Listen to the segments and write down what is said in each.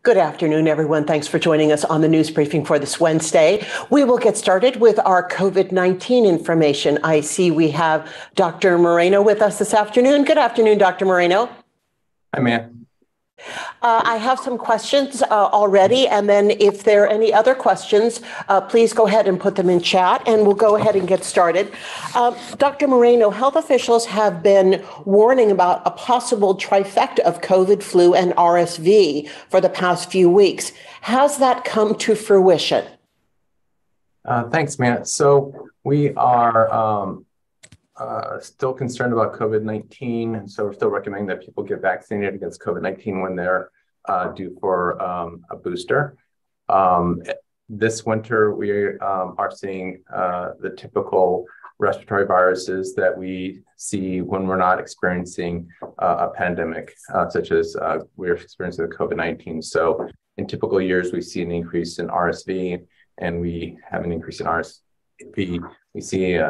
Good afternoon, everyone. Thanks for joining us on the news briefing for this Wednesday. We will get started with our COVID-19 information. I see we have Dr. Moreno with us this afternoon. Good afternoon, Dr. Moreno. Hi, ma'am. I have some questions already, and then if there are any other questions, please go ahead and put them in chat, and we'll go ahead and get started. Dr. Moreno, health officials have been warning about a possible trifecta of COVID, flu, and RSV for the past few weeks. Has that come to fruition? Thanks, Matt. So we are still concerned about COVID-19, and so we're still recommending that people get vaccinated against COVID-19 when they're due for a booster. This winter, we are seeing the typical respiratory viruses that we see when we're not experiencing a pandemic, such as we're experiencing with COVID-19. So in typical years, we see an increase in RSV, and we have an increase in RSV. We see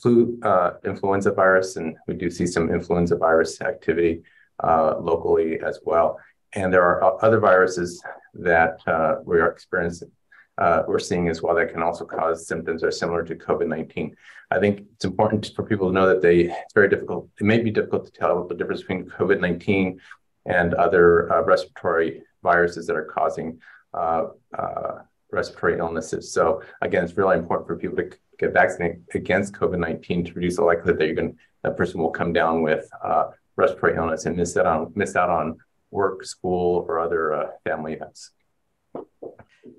flu, influenza virus, and we do see some influenza virus activity locally as well. And there are other viruses that we're seeing as well that can also cause symptoms that are similar to COVID-19. I think it's important for people to know that it's very difficult. It may be difficult to tell the difference between COVID-19 and other respiratory viruses that are causing respiratory illnesses. So again, it's really important for people to get vaccinated against COVID-19 to reduce the likelihood that that person will come down with respiratory illness and miss out on work, school, or other family events.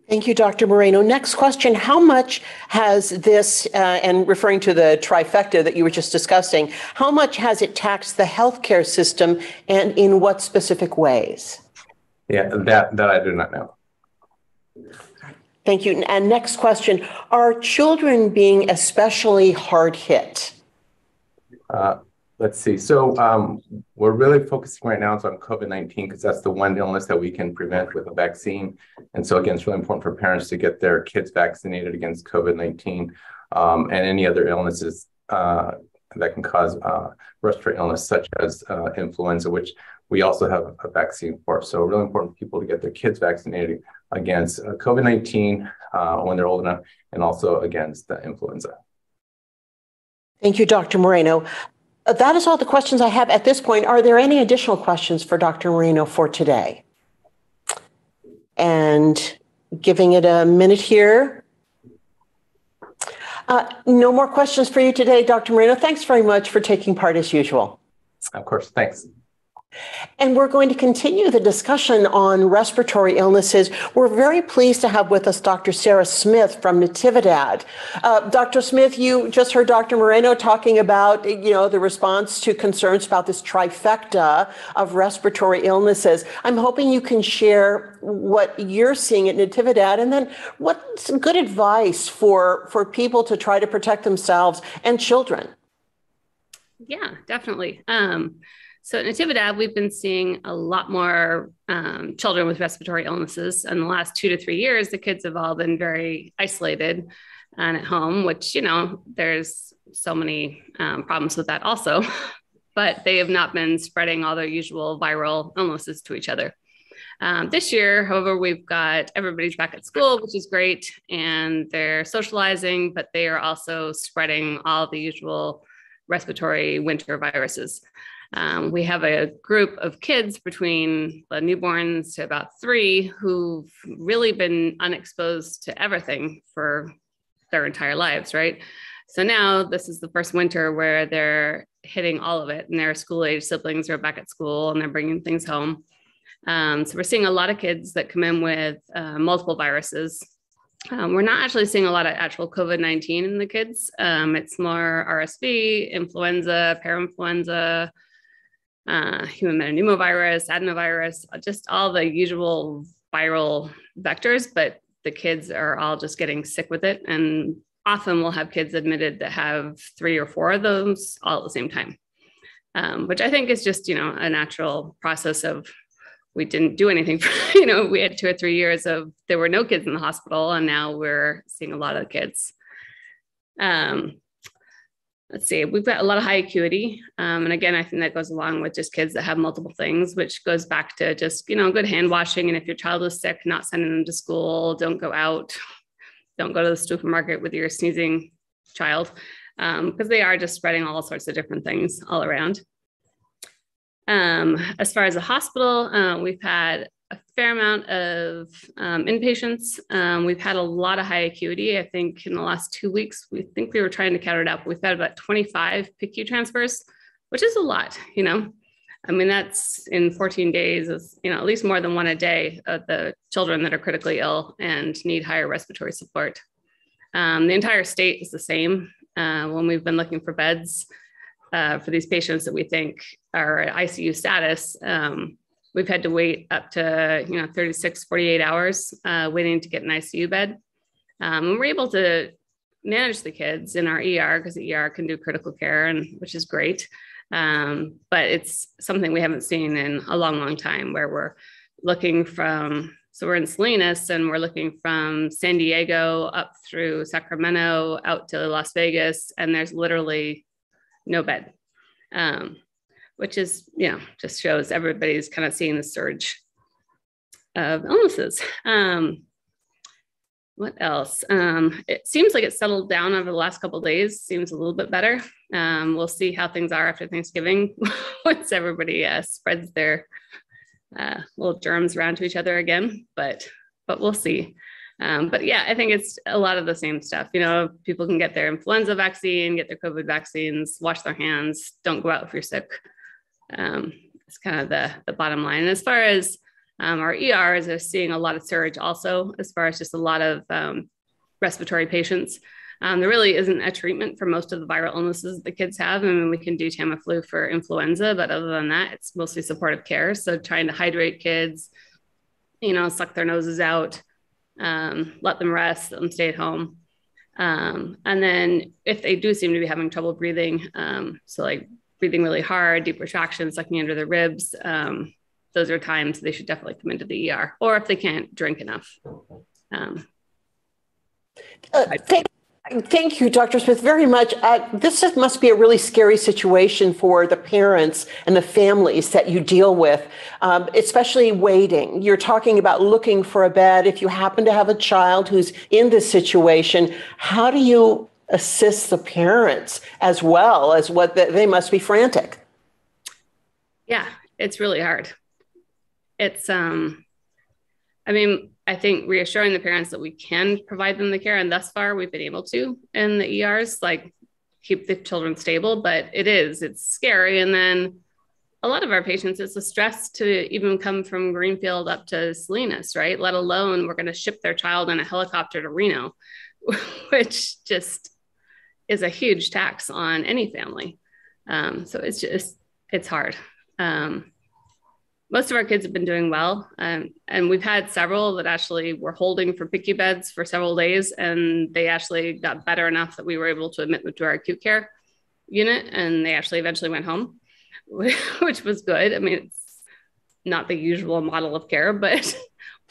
Thank you, Dr. Moreno. Next question. How much has this, and referring to the trifecta that you were just discussing, how much has it taxed the healthcare system, and in what specific ways? Yeah, that I do not know. Thank you. And next question, are children being especially hard hit? Let's see. So we're really focusing right now on COVID-19 because that's the one illness that we can prevent with a vaccine. And so again, it's really important for parents to get their kids vaccinated against COVID-19 and any other illnesses that can cause respiratory illness, such as influenza, which we also have a vaccine for. So really important for people to get their kids vaccinated against COVID-19 when they're old enough, and also against influenza. Thank you, Dr. Moreno. That is all the questions I have at this point. Are there any additional questions for Dr. Moreno for today? And giving it a minute here. No more questions for you today, Dr. Moreno. Thanks very much for taking part as usual. Of course, thanks. And we're going to continue the discussion on respiratory illnesses. We're very pleased to have with us Dr. Sarah Smith from Natividad. Dr. Smith, you just heard Dr. Moreno talking about, the response to concerns about this trifecta of respiratory illnesses. I'm hoping you can share what you're seeing at Natividad, and then what's some good advice for people to try to protect themselves and children. Yeah, definitely. So at Natividad, we've been seeing a lot more children with respiratory illnesses. In the last 2 to 3 years, the kids have all been very isolated and at home, which, there's so many problems with that also, but they have not been spreading all their usual viral illnesses to each other. This year, however, we've got everybody's back at school, which is great, and they're socializing, but they are also spreading all the usual respiratory winter viruses. We have a group of kids between the newborns to about 3 who've really been unexposed to everything for their entire lives, right? So now this is the first winter where they're hitting all of it, and their school-age siblings are back at school and they're bringing things home. So we're seeing a lot of kids that come in with multiple viruses. We're not actually seeing a lot of actual COVID-19 in the kids. It's more RSV, influenza, parainfluenza, human metapneumovirus, adenovirus, just all the usual viral vectors, but the kids are all just getting sick with it. And often we'll have kids admitted that have 3 or 4 of those all at the same time, which I think is just, a natural process of, we didn't do anything for, we had 2 or 3 years of, there were no kids in the hospital, and now we're seeing a lot of kids. let's see, we've got a lot of high acuity. And again, I think that goes along with just kids that have multiple things, which goes back to just, good hand washing. And if your child is sick, not sending them to school, don't go out, don't go to the supermarket with your sneezing child, because they are just spreading all sorts of different things all around. As far as the hospital, we've had a fair amount of inpatients. We've had a lot of high acuity. I think in the last 2 weeks, we think we were trying to count it up. We've had about 25 PICU transfers, which is a lot, I mean, that's in 14 days, is, at least more than one a day of the children that are critically ill and need higher respiratory support. The entire state is the same. When we've been looking for beds for these patients that we think are at ICU status, we've had to wait up to, 36, 48 hours waiting to get an ICU bed. And we're able to manage the kids in our ER because the ER can do critical care, and which is great. But it's something we haven't seen in a long, long time, where we're looking from, so we're in Salinas and we're looking from San Diego up through Sacramento out to Las Vegas, and there's literally no bed. Which is, just shows everybody's kind of seeing the surge of illnesses. What else? It seems like it's settled down over the last couple of days, seems a little bit better. We'll see how things are after Thanksgiving once everybody spreads their little germs around to each other again, but we'll see. But yeah, I think it's a lot of the same stuff. People can get their influenza vaccine, get their COVID vaccines, wash their hands, don't go out if you're sick. It's kind of the bottom line. And as far as our ERs are seeing a lot of surge also, as far as just a lot of respiratory patients. There really isn't a treatment for most of the viral illnesses that the kids have. I mean, we can do Tamiflu for influenza, but other than that, it's mostly supportive care. So trying to hydrate kids, suck their noses out, let them rest, let them stay at home. And then if they do seem to be having trouble breathing, so like breathing really hard, deep retraction, sucking under the ribs, those are times they should definitely come into the ER, or if they can't drink enough. Thank you, Dr. Smith, very much. This must be a really scary situation for the parents and the families that you deal with, especially waiting. You're talking about looking for a bed. If you happen to have a child who's in this situation, how do you assist the parents as well as what they must be frantic? Yeah, it's really hard. It's, I think reassuring the parents that we can provide them the care, and thus far we've been able to in the ERs, like keep the children stable, but it's scary. And then a lot of our patients, it's a stress to even come from Greenfield up to Salinas, right? Let alone we're going to ship their child in a helicopter to Reno, which just is a huge tax on any family. So it's hard. Most of our kids have been doing well. And we've had several that actually were holding for PICU beds for several days, and they actually got better enough that we were able to admit them to our acute care unit, and they actually eventually went home, which was good. I mean, it's not the usual model of care, but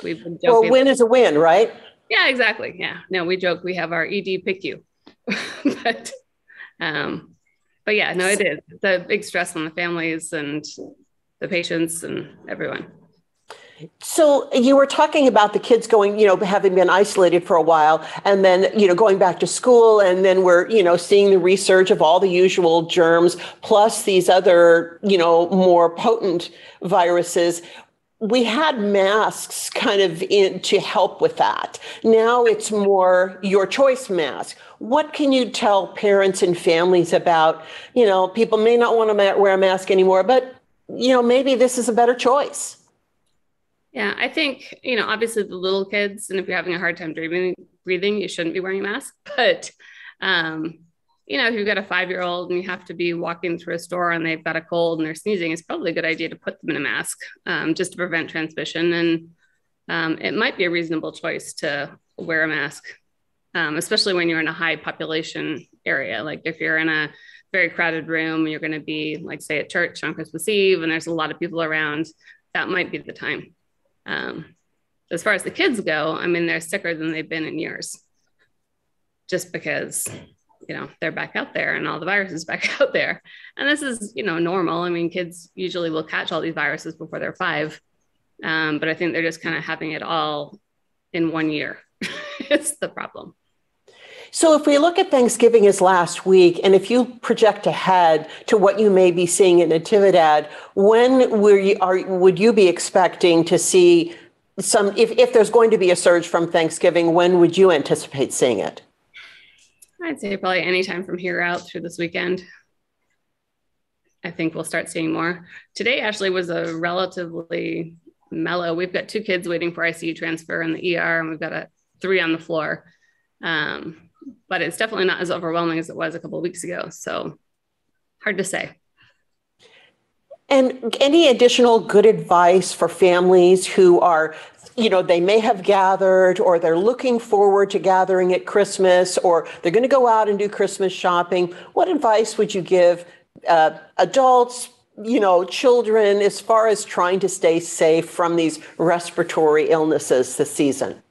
we've been joking. Well, win is a win, right? Yeah, exactly. Yeah. No, we joke we have our ED PICU. but yeah, no, it is. It's a big stress on the families and the patients and everyone. So you were talking about the kids going, having been isolated for a while, and then, going back to school, and then we're, seeing the resurge of all the usual germs, plus these other, more potent viruses. We had masks kind of in to help with that. Now it's more your choice mask. What can you tell parents and families about, people may not want to wear a mask anymore, but, maybe this is a better choice? Yeah, I think, obviously the little kids, and if you're having a hard time breathing, you shouldn't be wearing a mask. But, if you've got a 5-year-old and you have to be walking through a store and they've got a cold and they're sneezing, it's probably a good idea to put them in a mask just to prevent transmission. And it might be a reasonable choice to wear a mask, especially when you're in a high population area. Like if you're in a very crowded room, you're going to be, like, say, at church on Christmas Eve, and there's a lot of people around, that might be the time. As far as the kids go, they're sicker than they've been in years, just because they're back out there and all the viruses back out there. And this is, normal. I mean, kids usually will catch all these viruses before they're 5. But I think they're just kind of having it all in 1 year. It's the problem. So if we look at Thanksgiving as last week, and if you project ahead to what you may be seeing in Natividad, when would you be expecting to see some, if there's going to be a surge from Thanksgiving, when would you anticipate seeing it? I'd say probably anytime from here out through this weekend. I think we'll start seeing more. Today actually was a relatively mellow. We've got 2 kids waiting for ICU transfer in the ER, and we've got 3 on the floor. But it's definitely not as overwhelming as it was a couple of weeks ago. So hard to say. And any additional good advice for families who are, they may have gathered, or they're looking forward to gathering at Christmas, or they're going to go out and do Christmas shopping? What advice would you give adults, children, as far as trying to stay safe from these respiratory illnesses this season?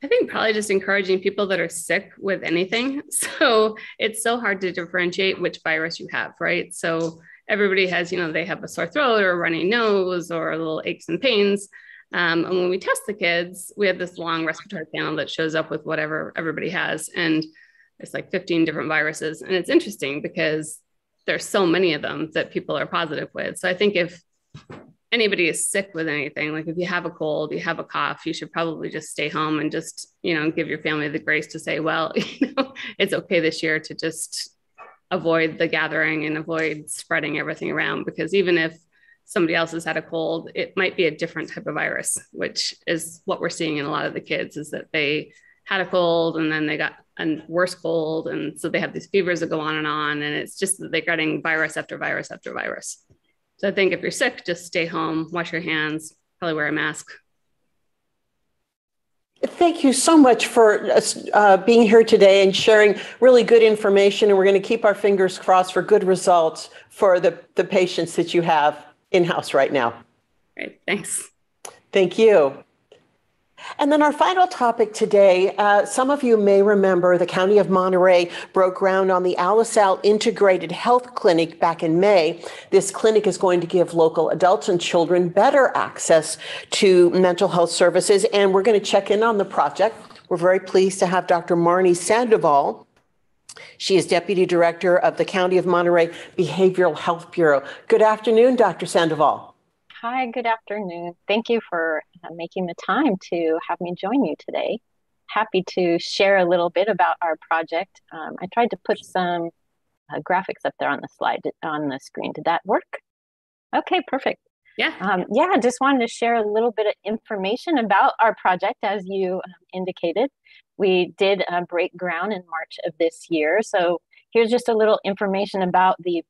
I think probably just encouraging people that are sick with anything. So it's so hard to differentiate which virus you have, right? So everybody has, they have a sore throat or a runny nose or little aches and pains. And when we test the kids, we have this long respiratory panel that shows up with whatever everybody has. And it's like 15 different viruses. And it's interesting because there's so many of them that people are positive with. So I think if anybody is sick with anything, like if you have a cold, you have a cough, you should probably just stay home and just, give your family the grace to say, well, it's okay this year to just avoid the gathering and avoid spreading everything around, because even if somebody else has had a cold, it might be a different type of virus, which is what we're seeing in a lot of the kids, is that they had a cold and then they got a worse cold. And so they have these fevers that go on. And it's just that they're getting virus after virus after virus. So I think if you're sick, just stay home, wash your hands, probably wear a mask. Thank you so much for being here today and sharing really good information. And we're going to keep our fingers crossed for good results for the patients that you have in-house right now. Great, thanks. Thank you. And then our final topic today, some of you may remember the County of Monterey broke ground on the Alisal Integrated Health Clinic back in May. This clinic is going to give local adults and children better access to mental health services, and we're going to check in on the project. We're very pleased to have Dr. Marni Sandoval. She is Deputy Director of the County of Monterey Behavioral Health Bureau. Good afternoon, Dr. Sandoval. Hi, good afternoon. Thank you for making the time to have me join you today. Happy to share a little bit about our project. I tried to put some graphics up there on the screen. Did that work? Okay, perfect. Yeah. I just wanted to share a little bit of information about our project. As you indicated, we did break ground in March of this year. So here's just a little information about the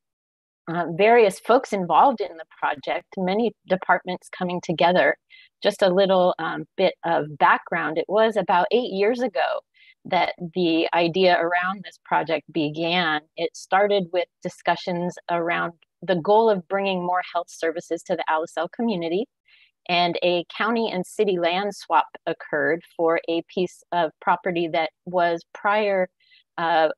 various folks involved in the project, many departments coming together. Just a little bit of background. It was about 8 years ago that the idea around this project began. It started with discussions around the goal of bringing more health services to the Alisal community, and a county and city land swap occurred for a piece of property that was prior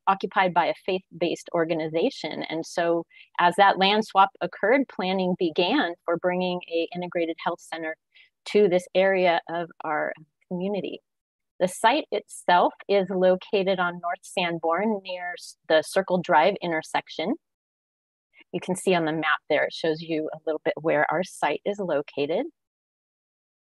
occupied by a faith-based organization. And so as that land swap occurred, planning began for bringing an integrated health center to this area of our community. The site itself is located on North Sanborn near the Circle Drive intersection. You can see on the map there, it shows you a little bit where our site is located.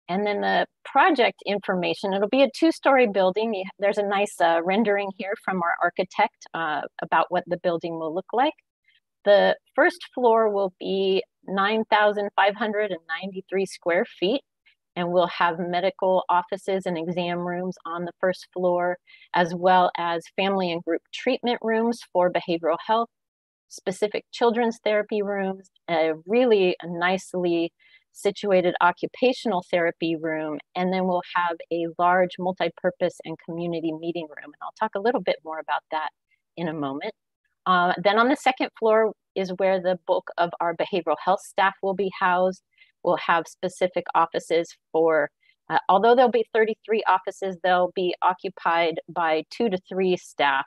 And then the project information, it'll be a 2-story building. There's a nice rendering here from our architect about what the building will look like. The first floor will be 9,593 square feet, and we'll have medical offices and exam rooms on the first floor, as well as family and group treatment rooms for behavioral health, specific children's therapy rooms, a really nicely situated occupational therapy room, and then we'll have a large multi-purpose and community meeting room. And I'll talk a little bit more about that in a moment. Then on the second floor is where the bulk of our behavioral health staff will be housed. We'll have specific offices for Although there'll be 33 offices, they'll be occupied by 2 to 3 staff.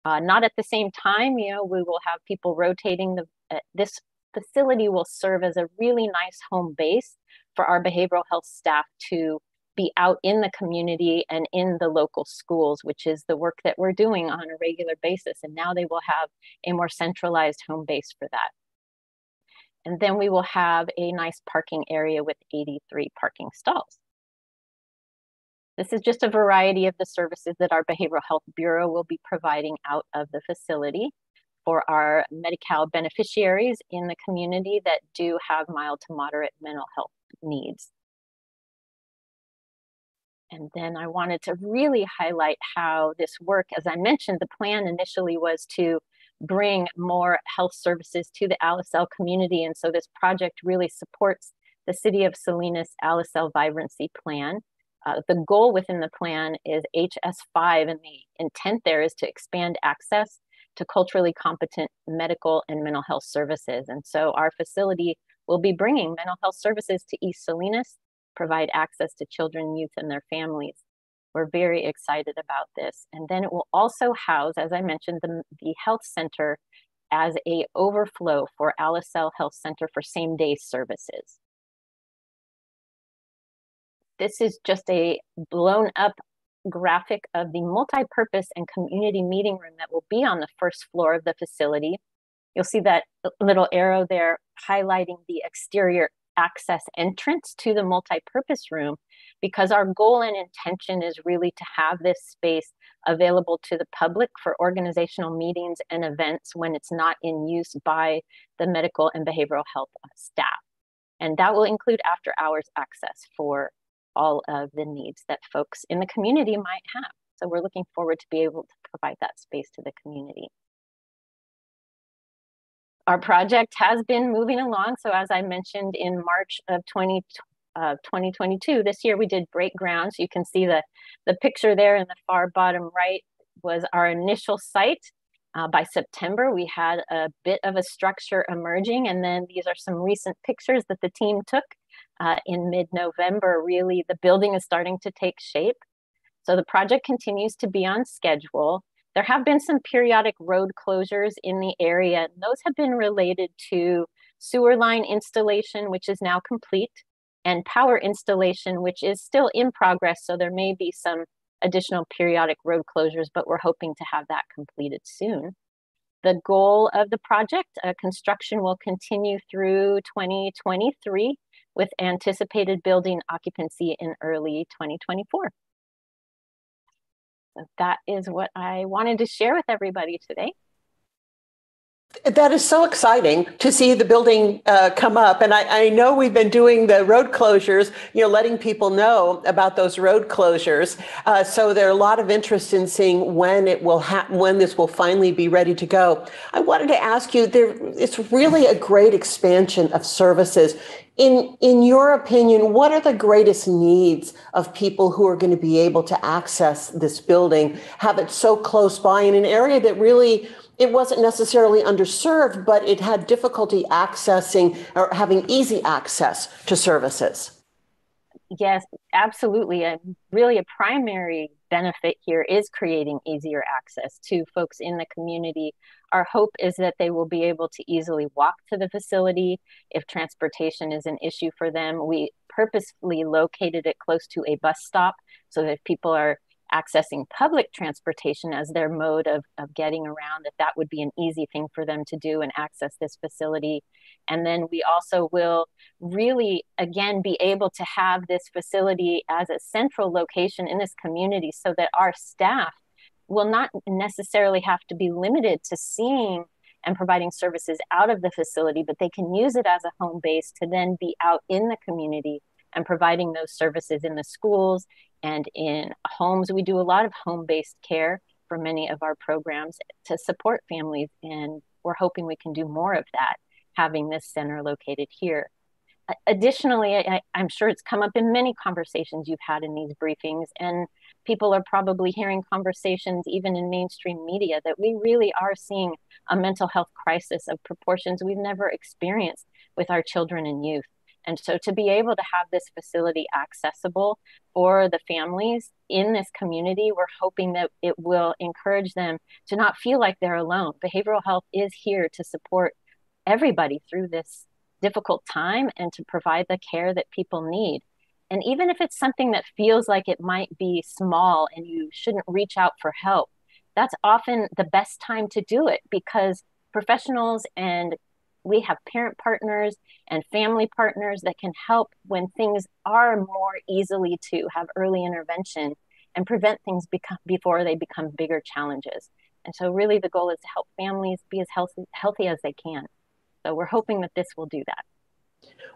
Not at the same time, we will have people rotating. This facility will serve as a really nice home base for our behavioral health staff to be out in the community and in the local schools, which is the work that we're doing on a regular basis. And now they will have a more centralized home base for that. And then we will have a nice parking area with 83 parking stalls. This is just a variety of the services that our Behavioral Health Bureau will be providing out of the facility for our Medi-Cal beneficiaries in the community that do have mild to moderate mental health needs. And then I wanted to really highlight how this work, as I mentioned, the plan initially was to bring more health services to the Alisal community. And so this project really supports the City of Salinas Alisal Vibrancy Plan. The goal within the plan is HS5, and the intent there is to expand access to culturally competent medical and mental health services. And so our facility will be bringing mental health services to East Salinas, provide access to children, youth, and their families. We're very excited about this. And then it will also house, as I mentioned, the health center as a overflow for Alisal Health Center for same-day services. This is just a blown up graphic of the multi-purpose and community meeting room that will be on the first floor of the facility. You'll see that little arrow there highlighting the exterior access entrance to the multi-purpose room, because our goal and intention is really to have this space available to the public for organizational meetings and events when it's not in use by the medical and behavioral health staff. And that will include after hours access for all of the needs that folks in the community might have. So we're looking forward to be able to provide that space to the community. Our project has been moving along. So as I mentioned, in March of 2022, this year we did break ground. So you can see the picture there in the far bottom right was our initial site. By September, we had a bit of a structure emerging. And then these are some recent pictures that the team took in mid-November. Really, the building is starting to take shape. So the project continues to be on schedule. There have been some periodic road closures in the area. And those have been related to sewer line installation, which is now complete, and power installation, which is still in progress. So there may be some additional periodic road closures, but we're hoping to have that completed soon. The goal of the project, construction will continue through 2023 with anticipated building occupancy in early 2024. So that is what I wanted to share with everybody today. That is so exciting to see the building come up. And I know we've been doing the road closures, letting people know about those road closures. So there are a lot of interest in seeing when it will when this will finally be ready to go. I wanted to ask you, it's really a great expansion of services. In your opinion, what are the greatest needs of people who are going to be able to access this building, have it so close by in an area that really it wasn't necessarily underserved, but it had difficulty accessing or having easy access to services? Yes, absolutely. And really a primary benefit here is creating easier access to folks in the community. Our hope is that they will be able to easily walk to the facility if transportation is an issue for them. We purposefully located it close to a bus stop so that if people are accessing public transportation as their mode of getting around, that would be an easy thing for them to do and access this facility. And then we also will really, again, be able to have this facility as a central location in this community so that our staff will not necessarily have to be limited to seeing and providing services out of the facility, but they can use it as a home base to then be out in the community and providing those services in the schools and in homes. We do a lot of home-based care for many of our programs to support families, and we're hoping we can do more of that, having this center located here. Additionally, I'm sure it's come up in many conversations you've had in these briefings, and people are probably hearing conversations even in mainstream media that we really are seeing a mental health crisis of proportions we've never experienced with our children and youth. And so to be able to have this facility accessible for the families in this community, we're hoping that it will encourage them to not feel like they're alone. Behavioral health is here to support everybody through this difficult time and to provide the care that people need. And even if it's something that feels like it might be small and you shouldn't reach out for help, that's often the best time to do it, because professionals and we have parent partners and family partners that can help when things are more easily to have early intervention and prevent things before they become bigger challenges. And so really the goal is to help families be as healthy as they can. So we're hoping that this will do that.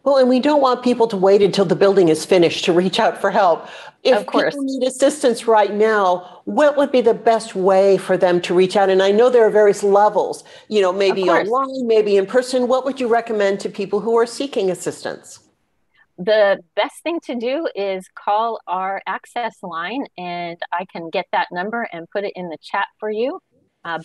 Well, and we don't want people to wait until the building is finished to reach out for help. If Of course. people need assistance right now, what would be the best way for them to reach out? And I know there are various levels, maybe online, maybe in person. What would you recommend to people who are seeking assistance? The best thing to do is call our access line, and I can get that number and put it in the chat for you.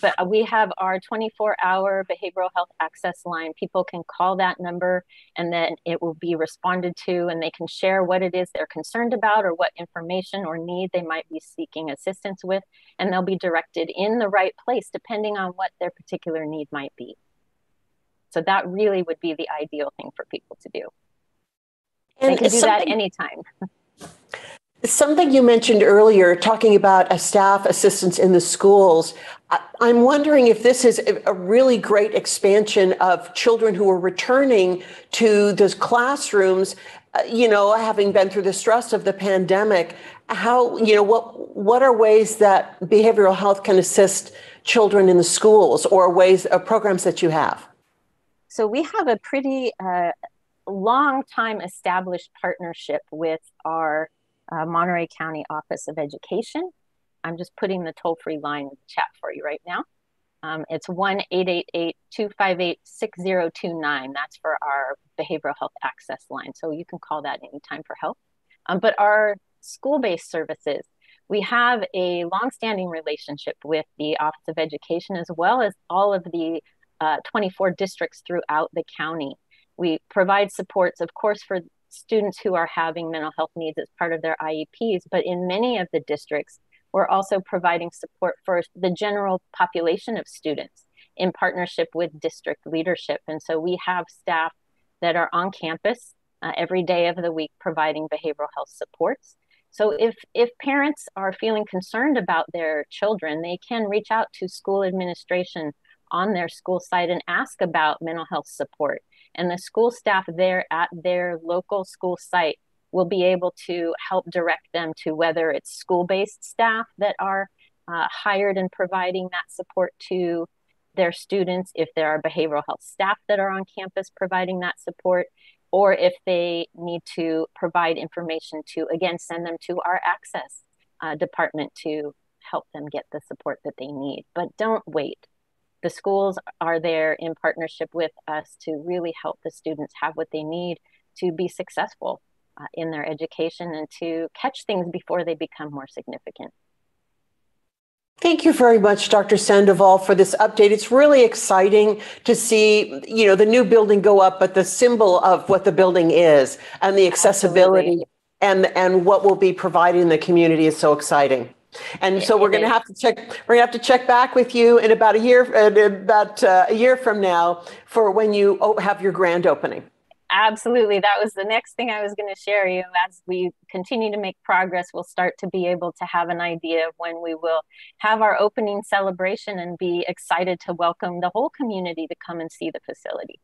But we have our 24-hour behavioral health access line. People can call that number and then it will be responded to, and they can share what it is they're concerned about or what information or need they might be seeking assistance with, and they'll be directed in the right place depending on what their particular need might be. So that really would be the ideal thing for people to do. And they can do that anytime. Something you mentioned earlier, talking about a staff assistance in the schools. I'm wondering if this is a really great expansion of children who are returning to those classrooms, having been through the stress of the pandemic. How, what are ways that behavioral health can assist children in the schools, or ways of programs that you have? So we have a pretty long time established partnership with our Monterey County Office of Education. I'm just putting the toll-free line in the chat for you right now. It's 1-888-258-6029. That's for our behavioral health access line. So you can call that anytime for help. But our school-based services, we have a long-standing relationship with the Office of Education, as well as all of the 24 districts throughout the county. We provide supports, of course, for students who are having mental health needs as part of their IEPs, but in many of the districts, we're also providing support for the general population of students in partnership with district leadership. And so we have staff that are on campus every day of the week providing behavioral health supports. So if parents are feeling concerned about their children, they can reach out to school administration on their school site and ask about mental health support. And the school staff there at their local school site will be able to help direct them to whether it's school-based staff that are hired and providing that support to their students, if there are behavioral health staff that are on campus providing that support, or if they need to provide information to, again, send them to our access department to help them get the support that they need. But don't wait. The schools are there in partnership with us to really help the students have what they need to be successful in their education and to catch things before they become more significant. Thank you very much, Dr. Sandoval, for this update. It's really exciting to see, the new building go up, but the symbol of what the building is and the accessibility and what will be provided in the community is so exciting. And so we're going to have to check back with you in about a year from now for when you have your grand opening. Absolutely. That was the next thing I was going to share you. As we continue to make progress, we'll start to be able to have an idea of when we will have our opening celebration and be excited to welcome the whole community to come and see the facility.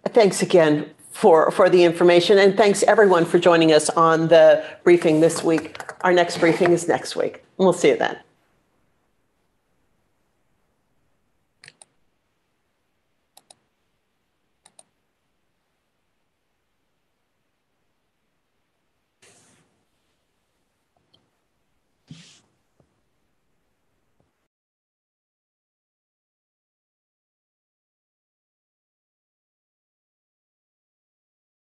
Thanks again for the information, and thanks everyone for joining us on the briefing this week. Our next briefing is next week. We'll see you then.